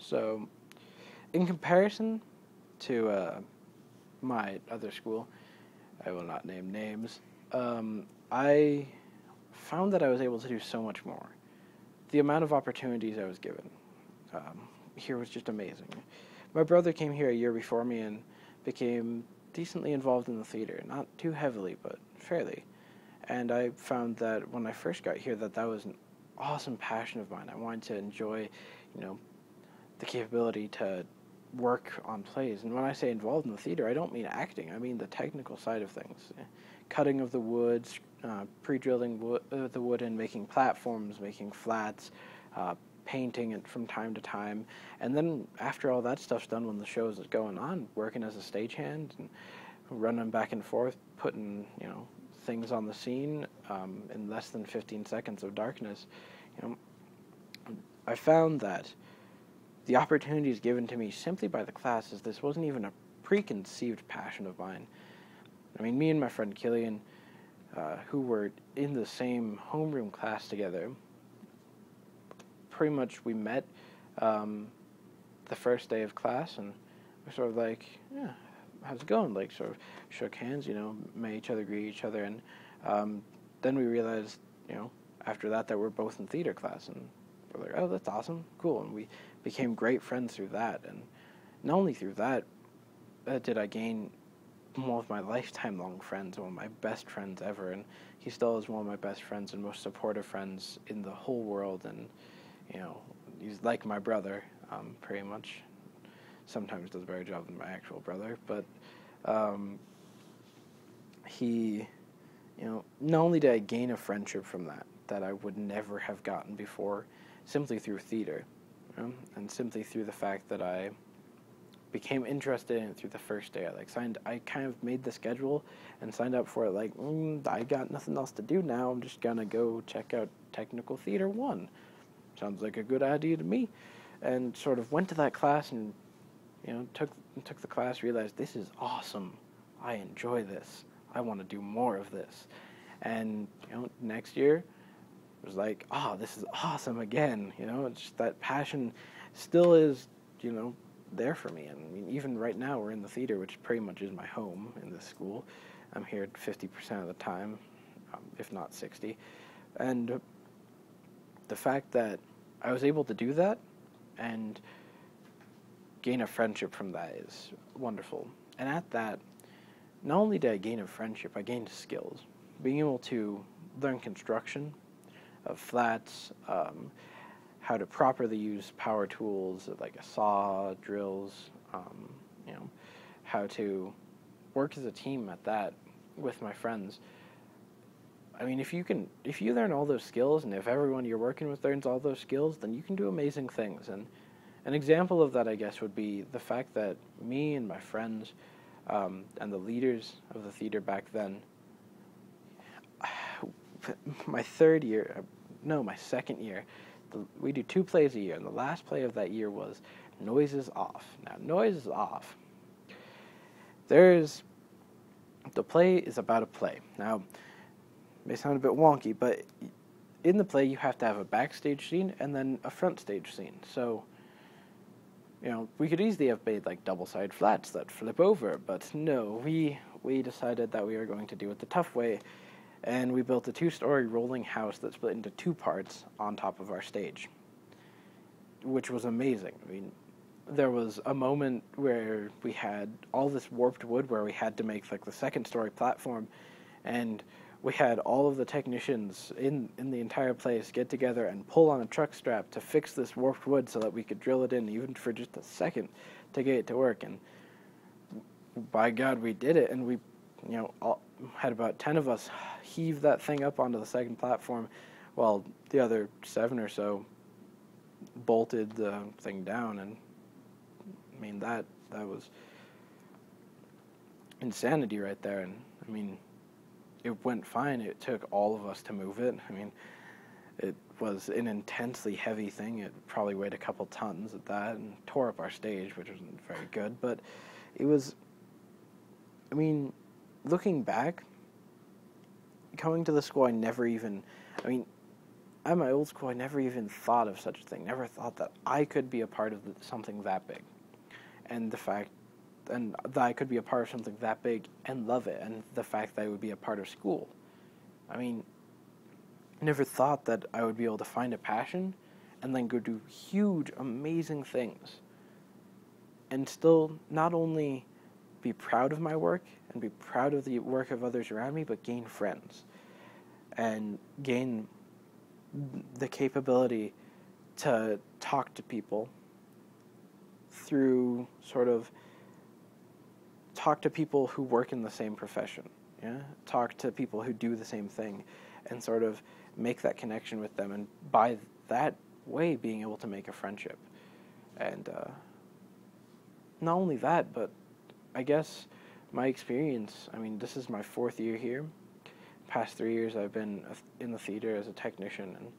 So, in comparison to my other school, I will not name names, I found that I was able to do so much more. The amount of opportunities I was given here was just amazing. My brother came here a year before me and became decently involved in the theater, not too heavily, but fairly. And I found that when I first got here, that was an awesome passion of mine. I wanted to enjoy, you know, the capability to work on plays. And when I say involved in the theater, I don't mean acting. I mean the technical side of things. Cutting of the woods, pre-drilling the wood and making platforms, making flats, painting it from time to time. And then after all that stuff's done, when the show is going on, working as a stagehand and running back and forth, putting, things on the scene in less than 15 seconds of darkness, I found that the opportunities given to me simply by the classes, this wasn't even a preconceived passion of mine. I mean, me and my friend Killian, who were in the same homeroom class together, pretty much we met the first day of class, and we're sort of like, yeah, how's it going? Like, sort of shook hands, met each other, greet each other, and then we realized, after that we're both in theater class, and we're like, oh, that's awesome, cool, and we became great friends through that. And not only through that did I gain one of my lifetime-long friends, one of my best friends ever, and he still is one of my best friends and most supportive friends in the whole world, and, he's like my brother, pretty much. Sometimes does a better job than my actual brother, but he, not only did I gain a friendship from that I would never have gotten before, simply through theater, and simply through the fact that I became interested in it through the first day. I kind of made the schedule and signed up for it I got nothing else to do now, I'm just gonna go check out Technical Theater 1. Sounds like a good idea to me. And sort of went to that class and, took the class, realized this is awesome. I enjoy this. I want to do more of this. And, next year, it was like, this is awesome again. It's just that passion still is, there for me. And I mean, even right now, we're in the theater, which pretty much is my home in this school. I'm here 50% of the time, if not 60. And the fact that I was able to do that and gain a friendship from that is wonderful. And at that, not only did I gain a friendship, I gained skills. Being able to learn construction of flats, how to properly use power tools like a saw, drills, how to work as a team at that with my friends. I mean, if you learn all those skills, and if everyone you're working with learns all those skills, then you can do amazing things. And an example of that, I guess, would be the fact that me and my friends, and the leaders of the theater back then, my second year, we do 2 plays a year, and the last play of that year was Noises Off. Now, Noises Off. The play is about a play. Now, it may sound a bit wonky, but in the play you have to have a backstage scene and then a front stage scene. So, we could easily have made double-sided flats that flip over, but no, we decided that we were going to do it the tough way, and we built a 2-story rolling house that split into 2 parts on top of our stage, which was amazing. I mean, there was a moment where we had all this warped wood where we had to make the 2nd-story platform, and we had all of the technicians in the entire place get together and pull on a truck strap to fix this warped wood so that we could drill it in even for just a second to get it to work. And by God, we did it. And we, had about 10 of us heave that thing up onto the 2nd platform while the other 7 or so bolted the thing down. And I mean, that was insanity right there. And I mean, it went fine. It took all of us to move it. I mean, it was an intensely heavy thing. It probably weighed a couple tons at that and tore up our stage, which wasn't very good. But it was, I mean, looking back, coming to the school, at my old school, I never even thought of such a thing. Never thought that I could be a part of something that big, and that I could be a part of something that big and love it, and the fact that I would be a part of school. I mean, I never thought that I would be able to find a passion and then go do huge, amazing things, and still not only be proud of my work and be proud of the work of others around me, but gain friends and gain the capability to talk to people through talk to people who work in the same profession, yeah? Talk to people who do the same thing and sort of make that connection with them, and by that way being able to make a friendship. And not only that, but I guess my experience, I mean, this is my 4th year here. Past 3 years I've been in the theater as a technician, and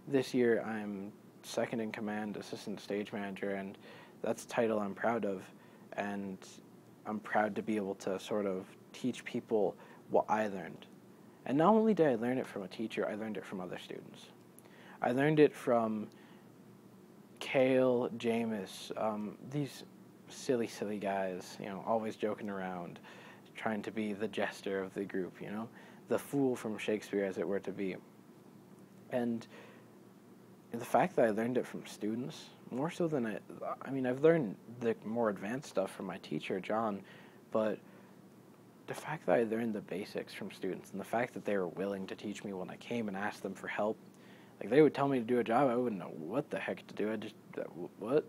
this year I'm second in command, assistant stage manager, and that's a title I'm proud of, and I'm proud to be able to sort of teach people what I learned. And not only did I learn it from a teacher, I learned it from other students. I learned it from Kale, Jameis, these silly guys, always joking around, trying to be the jester of the group, the fool from Shakespeare, as it were to be. And the fact that I learned it from students, more so than I've learned the more advanced stuff from my teacher, John, but the fact that I learned the basics from students, and the fact that they were willing to teach me when I came and asked them for help, like they would tell me to do a job, I wouldn't know what the heck to do. I just, what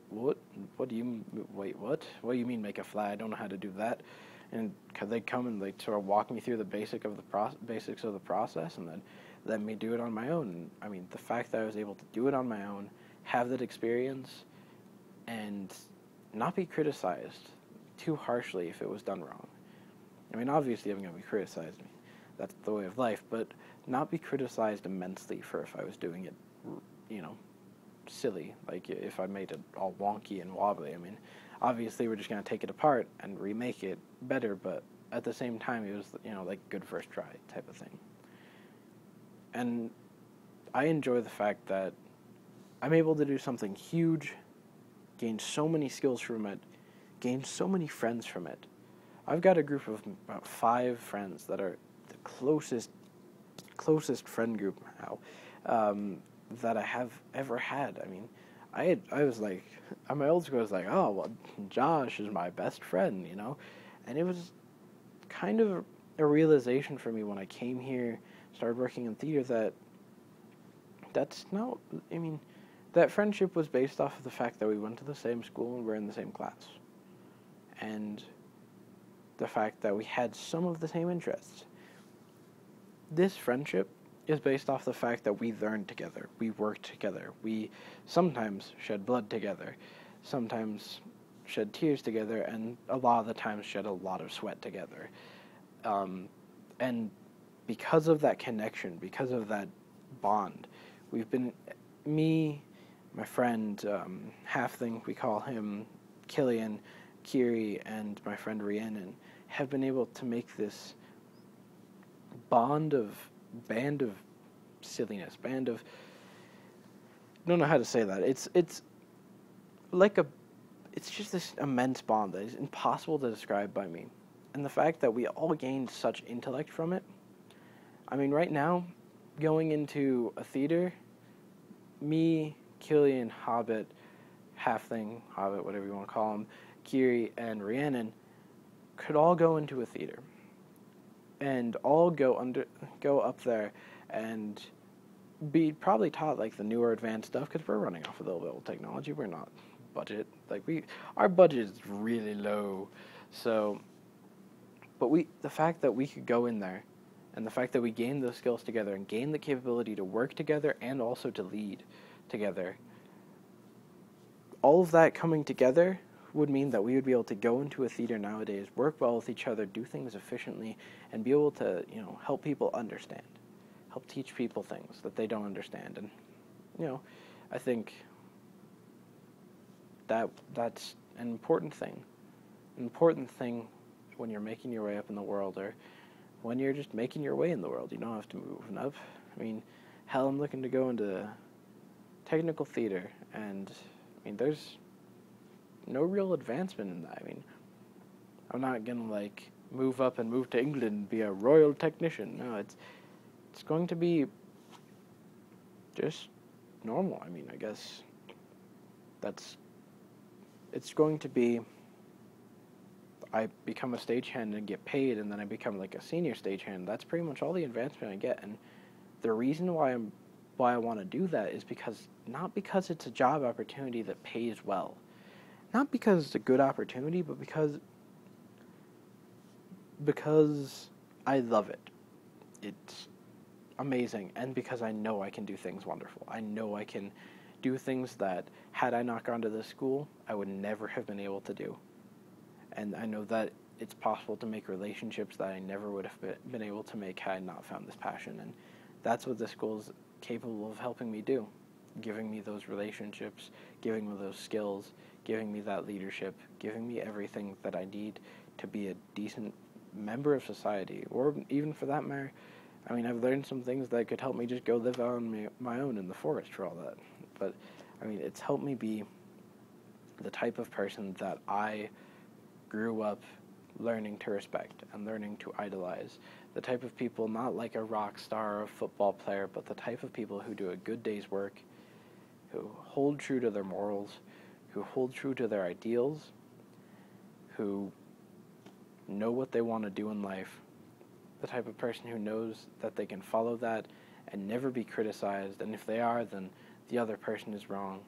do you, wait, what do you mean make a fly? I don't know how to do that. And they'd come and they'd sort of walk me through the basics of the process, and then let me do it on my own. And, I mean, the fact that I was able to do it on my own, have that experience, and not be criticized too harshly if it was done wrong. I mean, obviously I'm going to be criticized. That's the way of life, but not be criticized immensely for if I was doing it, silly, like if I made it all wonky and wobbly. I mean, obviously we're just going to take it apart and remake it better, but at the same time it was, like good first try type of thing. And I enjoy the fact that I'm able to do something huge, gain so many skills from it, gain so many friends from it. I've got a group of about 5 friends that are the closest friend group now that I have ever had. I mean, I was like, at my old school, I was like, oh, well, Josh is my best friend, and it was kind of a realization for me when I came here, started working in theater, that friendship was based off of the fact that we went to the same school and we're in the same class, and the fact that we had some of the same interests. This friendship is based off the fact that we learned together, we worked together, we sometimes shed blood together, sometimes shed tears together, and a lot of the times shed a lot of sweat together. And because of that connection, because of that bond, we've been, me, my friend, Halfling, we call him Killian, Kiri, and my friend Rhiannon, have been able to make this band of silliness, I don't know how to say that. It's just this immense bond that is impossible to describe by me. And the fact that we all gained such intellect from it. I mean, right now, going into a theater, me, Killian, Hobbit, Halfling, Hobbit, whatever you want to call him, Kiri, and Rhiannon, could all go into a theater and all go up there and be probably taught like the newer advanced stuff, because we're running off of the old technology. We're not budget, our budget is really low. So, but the fact that we could go in there, and the fact that we gained those skills together and gained the capability to work together and also to lead together, all of that coming together would mean that we would be able to go into a theater nowadays, work well with each other, do things efficiently, and be able to, help people understand, help teach people things that they don't understand. And, I think that's an important thing. An important thing when you're making your way up in the world, or when you're just making your way in the world. You don't have to move up. I mean, Hell, I'm looking to go into technical theater, and I mean, there's no real advancement in that. I mean, I'm not gonna like move up and move to England and be a royal technician. No, it's going to be just normal. I mean, I guess that's it's going to be I become a stagehand and get paid, and then I become like a senior stagehand. That's pretty much all the advancement I get, and the reason why I want to do that is because not because it's a job opportunity that pays well, not because it's a good opportunity, but because I love it. It's amazing, and because I know I can do things wonderful. I know I can do things that, had I not gone to this school, I would never have been able to do. And I know that it's possible to make relationships that I never would have been able to make had I not found this passion. And that's what this school is capable of helping me do, giving me those relationships, giving me those skills, giving me that leadership, giving me everything that I need to be a decent member of society, or even for that matter, I mean, I've learned some things that could help me just go live on my own in the forest for all that. But, I mean, it's helped me be the type of person that I grew up learning to respect and learning to idolize. The type of people, not like a rock star or a football player, but the type of people who do a good day's work, who hold true to their morals, who hold true to their ideals, who know what they want to do in life, the type of person who knows that they can follow that and never be criticized, and if they are, then the other person is wrong.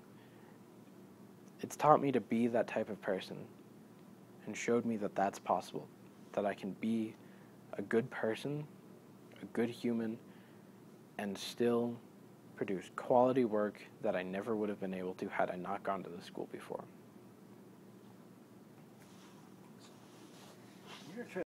It's taught me to be that type of person and showed me that that's possible, that I can be a good person, a good human, and still produce quality work that I never would have been able to had I not gone to the school before.